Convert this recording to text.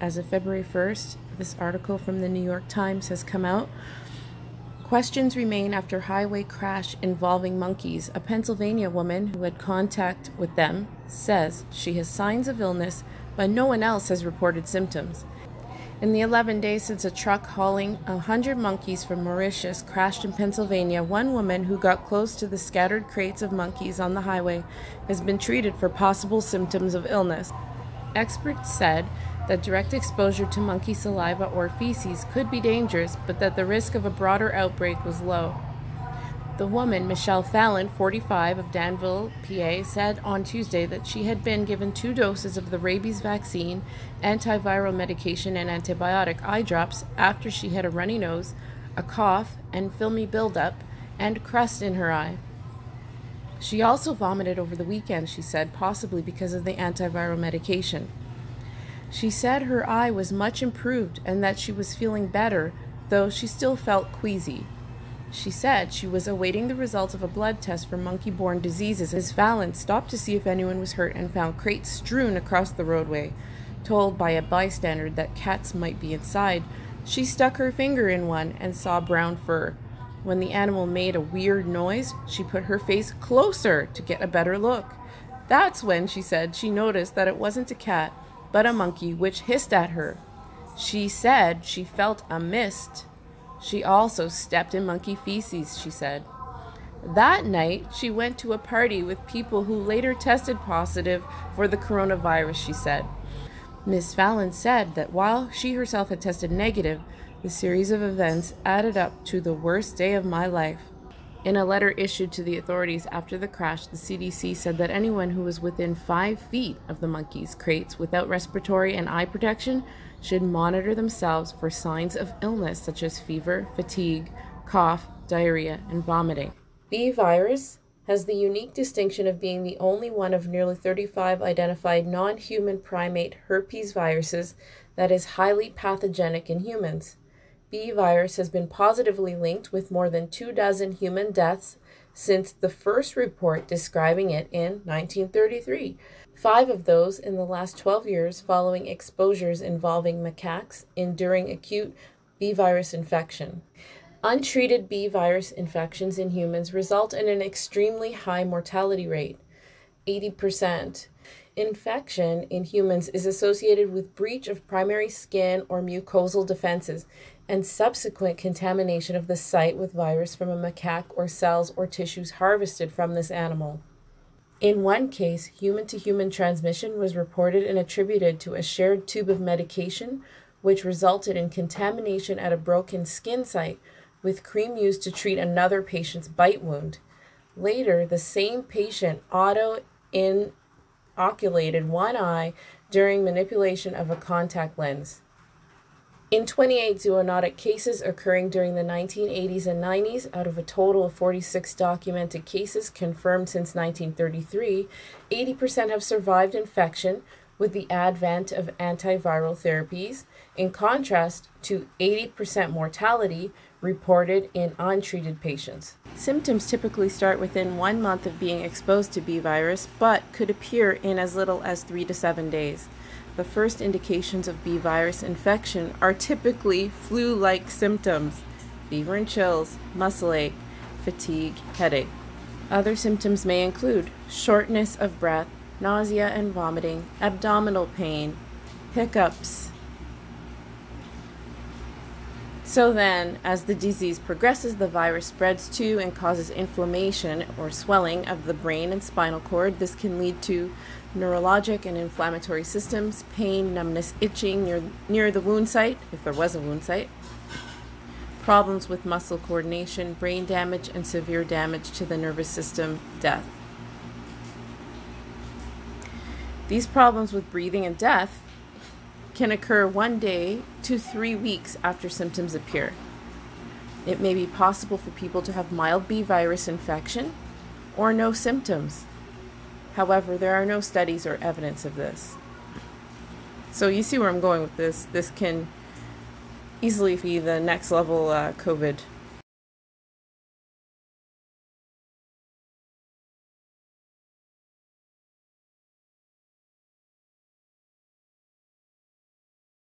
as of February 1st, this article from the New York Times has come out. Questions remain after highway crash involving monkeys. A Pennsylvania woman who had contact with them says she has signs of illness, but no one else has reported symptoms. In the 11 days since a truck hauling 100 monkeys from Mauritius crashed in Pennsylvania, one woman who got close to the scattered crates of monkeys on the highway has been treated for possible symptoms of illness. Experts said that direct exposure to monkey saliva or feces could be dangerous, but that the risk of a broader outbreak was low. The woman, Michelle Fallon, 45, of Danville, PA, said on Tuesday that she had been given 2 doses of the rabies vaccine, antiviral medication, and antibiotic eye drops after she had a runny nose, a cough, and filmy buildup, and crust in her eye. She also vomited over the weekend, she said, possibly because of the antiviral medication. She said her eye was much improved and that she was feeling better, though she still felt queasy. She said she was awaiting the results of a blood test for monkey-borne diseases as Fallon stopped to see if anyone was hurt and found crates strewn across the roadway. Told by a bystander that cats might be inside, she stuck her finger in one and saw brown fur. When the animal made a weird noise, she put her face closer to get a better look. That's when, she said, she noticed that it wasn't a cat, but a monkey, which hissed at her. She said she felt a mist. She also stepped in monkey feces, she said. That night, she went to a party with people who later tested positive for the coronavirus, she said. Ms. Fallon said that while she herself had tested negative, the series of events added up to the worst day of my life. In a letter issued to the authorities after the crash, the CDC said that anyone who was within 5 feet of the monkeys' crates without respiratory and eye protection should monitor themselves for signs of illness such as fever, fatigue, cough, diarrhea, and vomiting. B virus has the unique distinction of being the only one of nearly 35 identified non-human primate herpes viruses that is highly pathogenic in humans. B virus has been positively linked with more than 24 human deaths since the first report describing it in 1933. 5 of those in the last 12 years following exposures involving macaques enduring acute B virus infection. Untreated B virus infections in humans result in an extremely high mortality rate, 80%. Infection in humans is associated with breach of primary skin or mucosal defenses and subsequent contamination of the site with virus from a macaque or cells or tissues harvested from this animal. In one case, human-to-human transmission was reported and attributed to a shared tube of medication, which resulted in contamination at a broken skin site, with cream used to treat another patient's bite wound. Later, the same patient auto-inoculated one eye during manipulation of a contact lens. In 28 zoonotic cases occurring during the 1980s and 90s, out of a total of 46 documented cases confirmed since 1933, 80% have survived infection with the advent of antiviral therapies, in contrast to 80% mortality reported in untreated patients. Symptoms typically start within 1 month of being exposed to B virus, but could appear in as little as 3 to 7 days. The first indications of B virus infection are typically flu-like symptoms: fever and chills, muscle ache, fatigue, headache. Other symptoms may include shortness of breath, nausea and vomiting, abdominal pain, hiccups. So then, as the disease progresses, the virus spreads to and causes inflammation or swelling of the brain and spinal cord. This can lead to neurologic and inflammatory systems, pain, numbness, itching near the wound site, if there was a wound site, problems with muscle coordination, brain damage, and severe damage to the nervous system, death. These problems with breathing and death can occur 1 day to 3 weeks after symptoms appear. It may be possible for people to have mild B virus infection or no symptoms. However, there are no studies or evidence of this. So you see where I'm going with this. This can easily be the next level COVID.